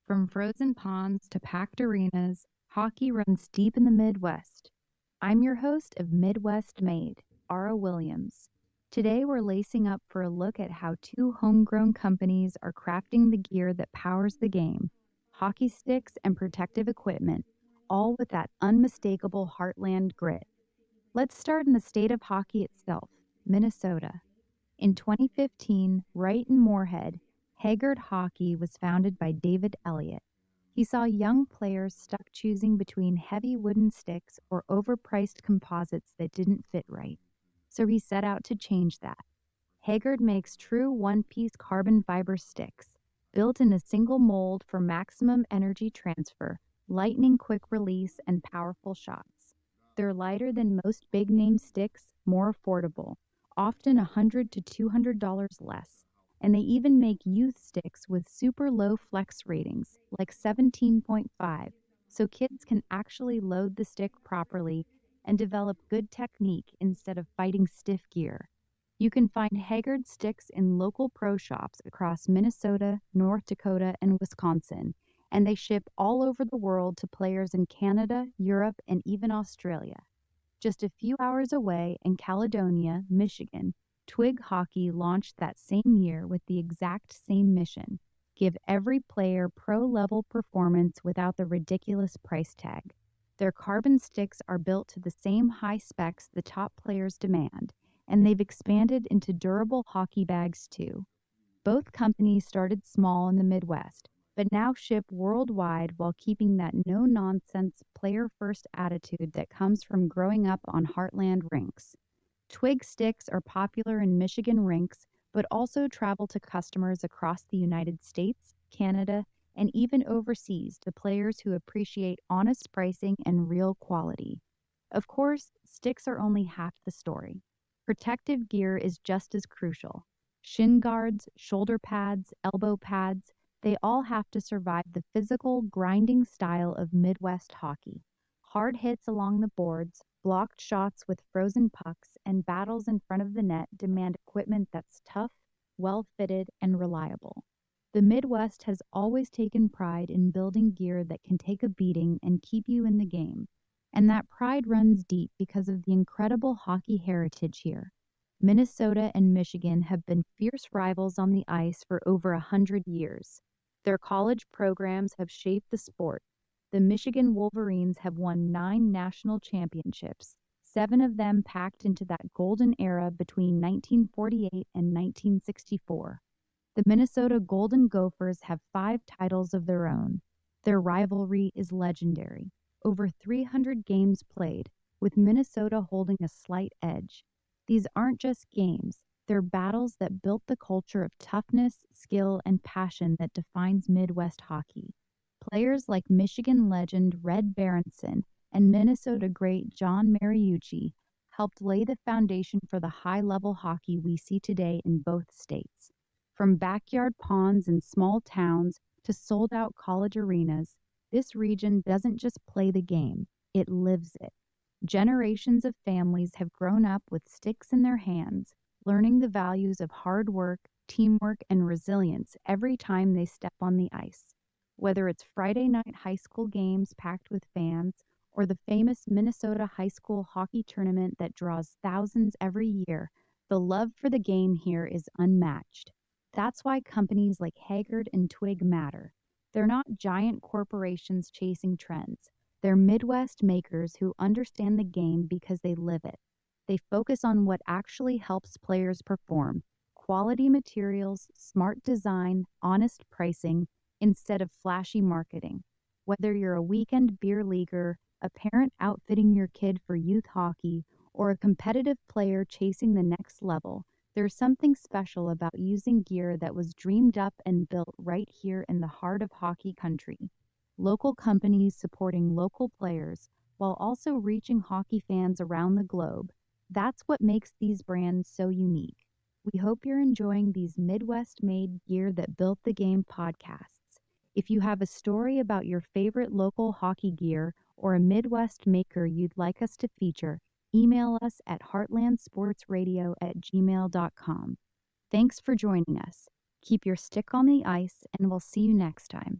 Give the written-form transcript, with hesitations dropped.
From frozen ponds to packed arenas, hockey runs deep in the Midwest. I'm your host of Midwest Made, Ara Williams. Today we're lacing up for a look at how two homegrown companies are crafting the gear that powers the game: hockey sticks and protective equipment, all with that unmistakable heartland grit. Let's start in the state of hockey itself, Minnesota. In 2015, right in Moorhead, Haggard Hockey was founded by David Elliott. He saw young players stuck choosing between heavy wooden sticks or overpriced composites that didn't fit right. So he set out to change that. Haggard makes true one-piece carbon fiber sticks, built in a single mold for maximum energy transfer, lightning quick release, and powerful shots. They're lighter than most big-name sticks, more affordable, often $100 to $200 less. And they even make youth sticks with super low flex ratings, like 17.5, so kids can actually load the stick properly and develop good technique instead of fighting stiff gear. You can find Haggard sticks in local pro shops across Minnesota, North Dakota, and Wisconsin, and they ship all over the world to players in Canada, Europe, and even Australia. Just a few hours away in Caledonia, Michigan, Twig Hockey launched that same year with the exact same mission: give every player pro-level performance without the ridiculous price tag. Their carbon sticks are built to the same high specs the top players demand, and they've expanded into durable hockey bags too. Both companies started small in the Midwest, but now ship worldwide while keeping that no-nonsense, player-first attitude that comes from growing up on Heartland rinks. Twig sticks are popular in Michigan rinks, but also travel to customers across the United States, Canada, and even overseas to players who appreciate honest pricing and real quality. Of course, sticks are only half the story. Protective gear is just as crucial. Shin guards, shoulder pads, elbow pads, they all have to survive the physical, grinding style of Midwest hockey. Hard hits along the boards, blocked shots with frozen pucks, and battles in front of the net demand equipment that's tough, well-fitted, and reliable. The Midwest has always taken pride in building gear that can take a beating and keep you in the game. And that pride runs deep because of the incredible hockey heritage here. Minnesota and Michigan have been fierce rivals on the ice for over 100 years. Their college programs have shaped the sport. The Michigan Wolverines have won 9 national championships, 7 of them packed into that golden era between 1948 and 1964. The Minnesota Golden Gophers have 5 titles of their own. Their rivalry is legendary. Over 300 games played, with Minnesota holding a slight edge. These aren't just games, they're battles that built the culture of toughness, skill, and passion that defines Midwest hockey. Players like Michigan legend Red Berenson and Minnesota great John Mariucci helped lay the foundation for the high-level hockey we see today in both states. From backyard ponds in small towns to sold-out college arenas, this region doesn't just play the game, it lives it. Generations of families have grown up with sticks in their hands, learning the values of hard work, teamwork, and resilience every time they step on the ice. Whether it's Friday night high school games packed with fans, or the famous Minnesota high school hockey tournament that draws thousands every year, the love for the game here is unmatched. That's why companies like Haggard and Twig matter. They're not giant corporations chasing trends. They're Midwest makers who understand the game because they live it. They focus on what actually helps players perform: quality materials, smart design, honest pricing, instead of flashy marketing. Whether you're a weekend beer leaguer, a parent outfitting your kid for youth hockey, or a competitive player chasing the next level, there's something special about using gear that was dreamed up and built right here in the heart of hockey country. Local companies supporting local players while also reaching hockey fans around the globe. That's what makes these brands so unique. We hope you're enjoying these Midwest-made gear that built the game podcasts. If you have a story about your favorite local hockey gear or a Midwest maker you'd like us to feature, email us at heartlandsportsradio@gmail.com. Thanks for joining us. Keep your stick on the ice, and we'll see you next time.